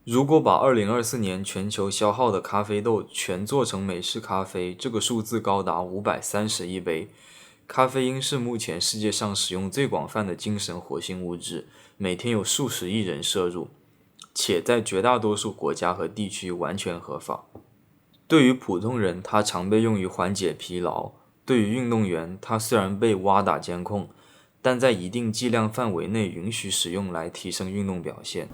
如果把2024年全球消耗的咖啡豆全做成美式咖啡，这个数字高达530亿杯。咖啡因是目前世界上使用最广泛的精神活性物质，每天有数十亿人摄入，且在绝大多数国家和地区完全合法。对于普通人，它常被用于缓解疲劳；对于运动员，它虽然被WADA监控，但在一定剂量范围内允许使用来提升运动表现。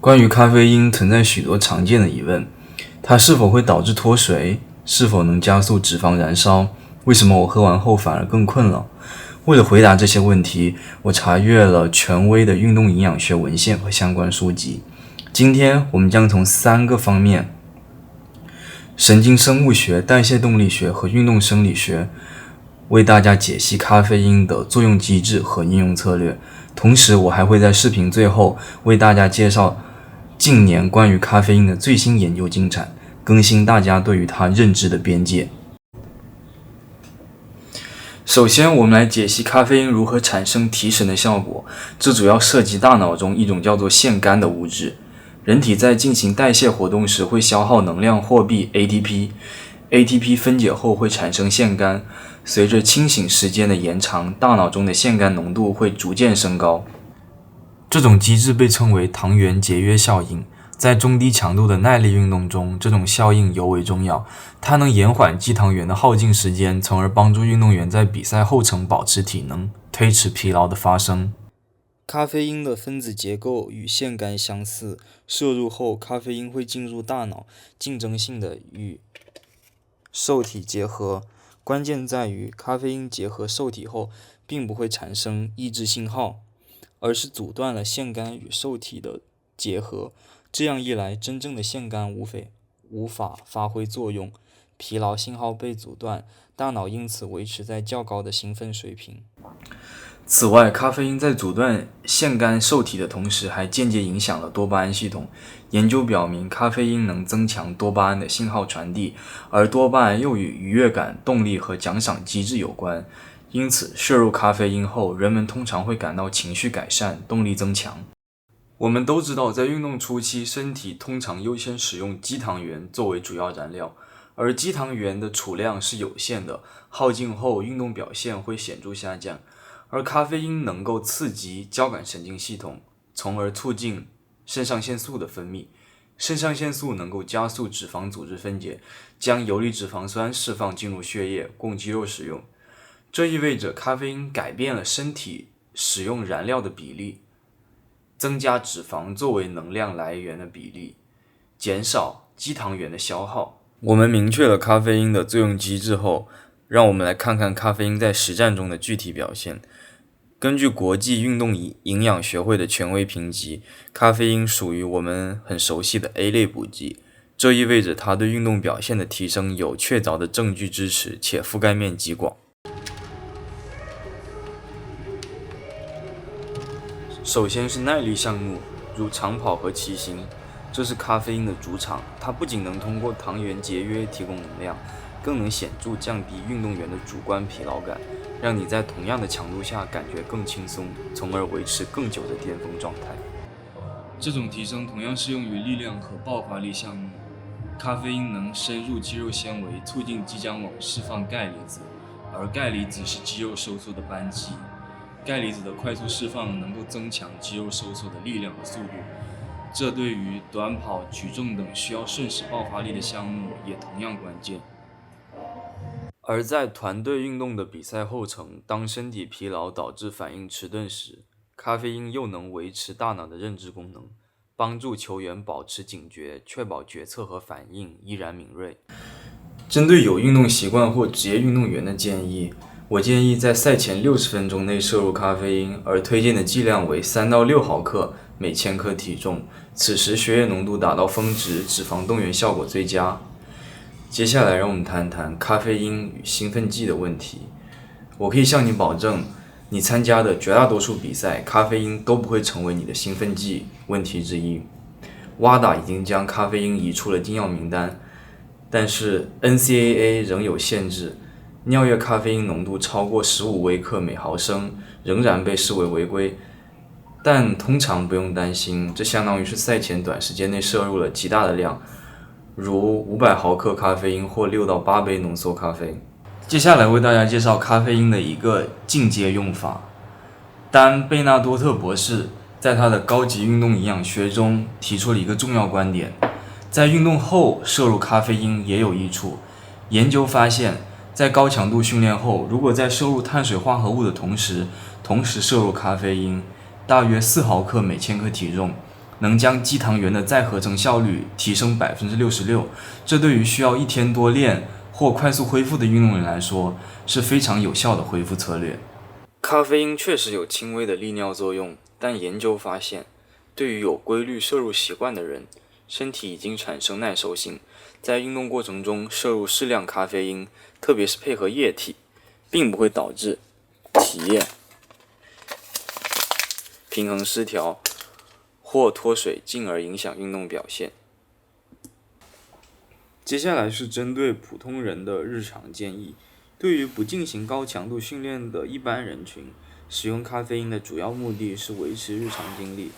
关于咖啡因存在许多常见的疑问，它是否会导致脱水？是否能加速脂肪燃烧？为什么我喝完后反而更困了？为了回答这些问题，我查阅了权威的运动营养学文献和相关书籍。今天我们将从3个方面：神经生物学、代谢动力学和运动生理学，为大家解析咖啡因的作用机制和应用策略。同时，我还会在视频最后为大家介绍近年关于咖啡因的最新研究进展，更新大家对于它认知的边界。首先，我们来解析咖啡因如何产生提神的效果。这主要涉及大脑中一种叫做腺苷的物质。人体在进行代谢活动时会消耗能量货币 ATP。ATP 分解后会产生腺苷，随着清醒时间的延长，大脑中的腺苷浓度会逐渐升高。这种机制被称为糖原节约效应。在中低强度的耐力运动中，这种效应尤为重要，它能延缓肌糖原的耗尽时间，从而帮助运动员在比赛后程保持体能，推迟疲劳的发生。咖啡因的分子结构与腺苷相似，摄入后，咖啡因会进入大脑，竞争性的与受体结合。关键在于，咖啡因结合受体后，并不会产生抑制信号，而是阻断了腺苷与受体的结合。这样一来，真正的腺苷无法发挥作用，疲劳信号被阻断，大脑因此维持在较高的兴奋水平。此外，咖啡因在阻断腺苷受体的同时，还间接影响了多巴胺系统。研究表明，咖啡因能增强多巴胺的信号传递，而多巴胺又与愉悦感、动力和奖赏机制有关。因此，摄入咖啡因后，人们通常会感到情绪改善、动力增强。我们都知道，在运动初期，身体通常优先使用肌糖原作为主要燃料，而肌糖原的储量是有限的，耗尽后运动表现会显著下降。而咖啡因能够刺激交感神经系统，从而促进肾上腺素的分泌。肾上腺素能够加速脂肪组织分解，将游离脂肪酸释放进入血液，供肌肉使用。这意味着咖啡因改变了身体使用燃料的比例，增加脂肪作为能量来源的比例，减少肌糖原的消耗。我们明确了咖啡因的作用机制后，让我们来看看咖啡因在实战中的具体表现。根据国际运动营养学会的权威评级，咖啡因属于我们很熟悉的 A 类补剂，这意味着它对运动表现的提升有确凿的证据支持，且覆盖面极广。首先是耐力项目，如长跑和骑行，这是咖啡因的主场。它不仅能通过糖原节约提供能量，更能显著降低运动员的主观疲劳感，让你在同样的强度下感觉更轻松，从而维持更久的巅峰状态。这种提升同样适用于力量和爆发力项目。咖啡因能深入肌肉纤维，促进肌浆网释放钙离子，而钙离子是肌肉收缩的扳机。钙离子的快速释放能够增强肌肉收缩的力量和速度，这对于短跑、举重等需要瞬时爆发力的项目也同样关键。而在团队运动的比赛后程，当身体疲劳导致反应迟钝时，咖啡因又能维持大脑的认知功能，帮助球员保持警觉，确保决策和反应依然敏锐。针对有运动习惯或职业运动员的建议，我建议在赛前60分钟内摄入咖啡因，而推荐的剂量为3到6毫克每千克体重。此时血液浓度达到峰值，脂肪动员效果最佳。接下来让我们谈谈咖啡因与兴奋剂的问题。我可以向你保证，你参加的绝大多数比赛，咖啡因都不会成为你的兴奋剂问题之一。WADA 已经将咖啡因移出了禁药名单，但是 NCAA 仍有限制。尿液咖啡因浓度超过15微克每毫升仍然被视为违规，但通常不用担心，这相当于是赛前短时间内摄入了极大的量，如500毫克咖啡因或6到8杯浓缩咖啡。接下来为大家介绍咖啡因的一个进阶用法。丹·贝纳多特博士在他的高级运动营养学中提出了一个重要观点，在运动后摄入咖啡因也有益处。研究发现，在高强度训练后，如果在摄入碳水化合物的同时摄入咖啡因，大约4毫克每千克体重，能将肌糖原的再合成效率提升66%。这对于需要1天多练或快速恢复的运动员来说，是非常有效的恢复策略。咖啡因确实有轻微的利尿作用，但研究发现，对于有规律摄入习惯的人，身体已经产生耐受性，在运动过程中摄入适量咖啡因，特别是配合液体，并不会导致体液平衡失调或脱水，进而影响运动表现。接下来是针对普通人的日常建议。对于不进行高强度训练的一般人群，使用咖啡因的主要目的是维持日常精力。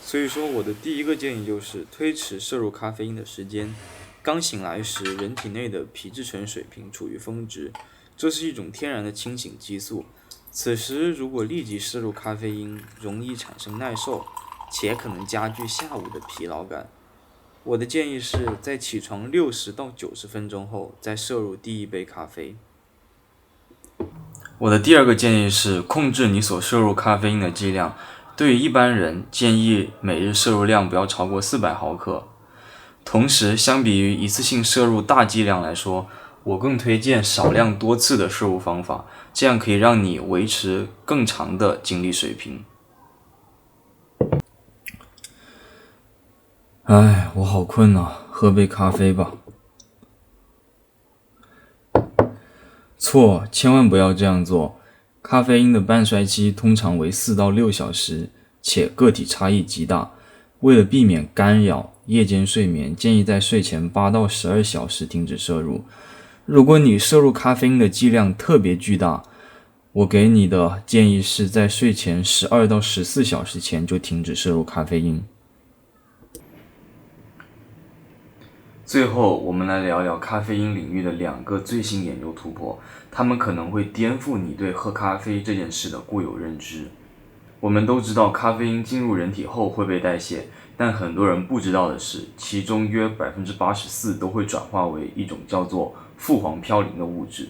所以说，我的第一个建议就是推迟摄入咖啡因的时间。刚醒来时，人体内的皮质醇水平处于峰值，这是一种天然的清醒激素。此时如果立即摄入咖啡因，容易产生耐受，且可能加剧下午的疲劳感。我的建议是在起床60到90分钟后再摄入第一杯咖啡。我的第二个建议是控制你所摄入咖啡因的剂量。对于一般人，建议每日摄入量不要超过400毫克。同时，相比于一次性摄入大剂量来说，我更推荐少量多次的摄入方法，这样可以让你维持更长的精力水平。我好困啊，喝杯咖啡吧。错，千万不要这样做。咖啡因的半衰期通常为4到6小时，且个体差异极大。为了避免干扰夜间睡眠，建议在睡前8到12小时停止摄入。如果你摄入咖啡因的剂量特别巨大，我给你的建议是在睡前12到14小时前就停止摄入咖啡因。最后，我们来聊聊咖啡因领域的2个最新研究突破，它们可能会颠覆你对喝咖啡这件事的固有认知。我们都知道咖啡因进入人体后会被代谢，但很多人不知道的是，其中约 84% 都会转化为一种叫做富黄嘌呤的物质。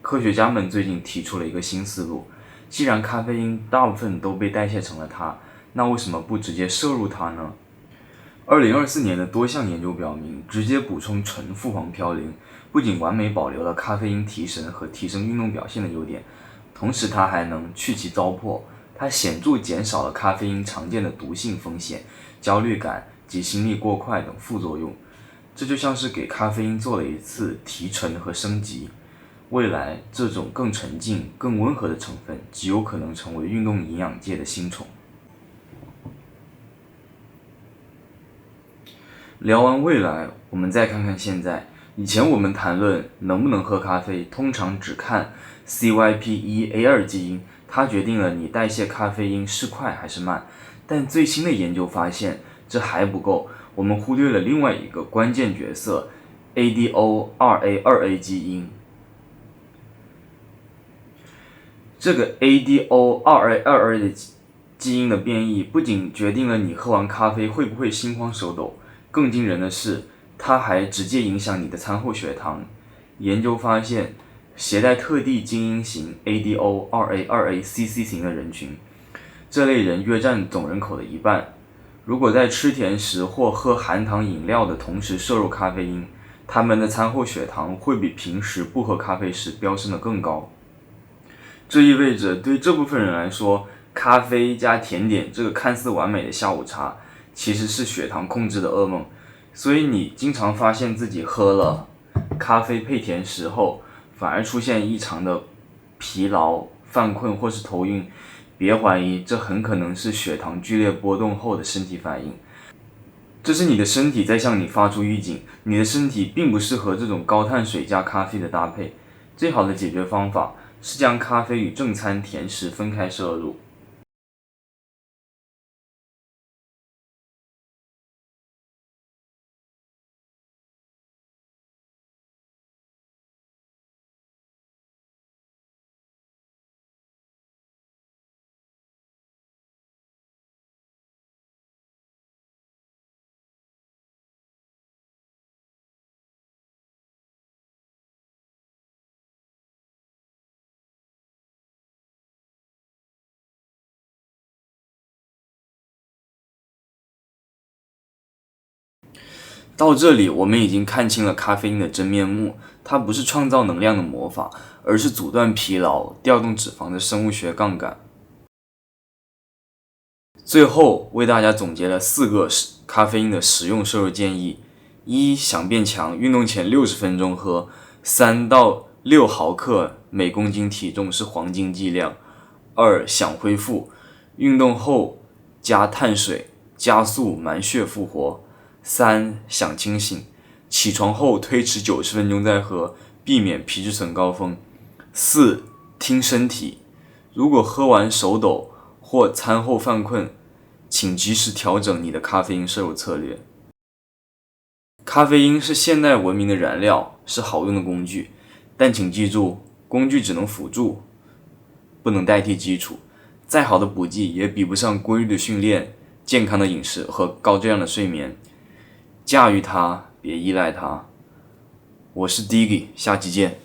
科学家们最近提出了一个新思路，既然咖啡因大部分都被代谢成了它，那为什么不直接摄入它呢？2024年的多项研究表明，直接补充纯富黄嘌呤不仅完美保留了咖啡因提神和提升运动表现的优点，同时它还能去其糟粕，它显著减少了咖啡因常见的毒性风险、焦虑感及心率过快等副作用。这就像是给咖啡因做了一次提纯和升级。未来，这种更沉静、更温和的成分极有可能成为运动营养界的新宠。聊完未来，我们再看看现在。以前我们谈论能不能喝咖啡，通常只看 CYP1A2 基因，它决定了你代谢咖啡因是快还是慢。但最新的研究发现，这还不够，我们忽略了另外一个关键角色 ADO2A2A 基因。这个 ADO2A2A 的基因的变异，不仅决定了你喝完咖啡会不会心慌手抖，更惊人的是，它还直接影响你的餐后血糖。研究发现，携带特地基因型 ADO2A2A-CC 型的人群，这类人约占总人口的1半。如果在吃甜食或喝含糖饮料的同时摄入咖啡因，他们的餐后血糖会比平时不喝咖啡时飙升得更高。这意味着对这部分人来说，咖啡加甜点这个看似完美的下午茶，其实是血糖控制的噩梦。所以你经常发现自己喝了咖啡配甜食后，反而出现异常的疲劳、犯困或是头晕，别怀疑，这很可能是血糖剧烈波动后的身体反应。这是你的身体在向你发出预警，你的身体并不适合这种高碳水加咖啡的搭配。最好的解决方法是将咖啡与正餐甜食分开摄入。到这里，我们已经看清了咖啡因的真面目，它不是创造能量的魔法，而是阻断疲劳、调动脂肪的生物学杠杆。最后为大家总结了4个咖啡因的食用摄入建议：一、想变强，运动前60分钟喝3到6毫克每公斤体重是黄金剂量；二、想恢复，运动后加碳水，加速满血复活；三、想清醒，起床后推迟90分钟再喝，避免皮质醇高峰；四、听身体，如果喝完手抖或餐后犯困，请及时调整你的咖啡因摄入策略。咖啡因是现代文明的燃料，是好用的工具，但请记住，工具只能辅助，不能代替基础。再好的补剂也比不上规律的训练、健康的饮食和高质量的睡眠。驾驭它，别依赖它。我是 Diggy， 下期见。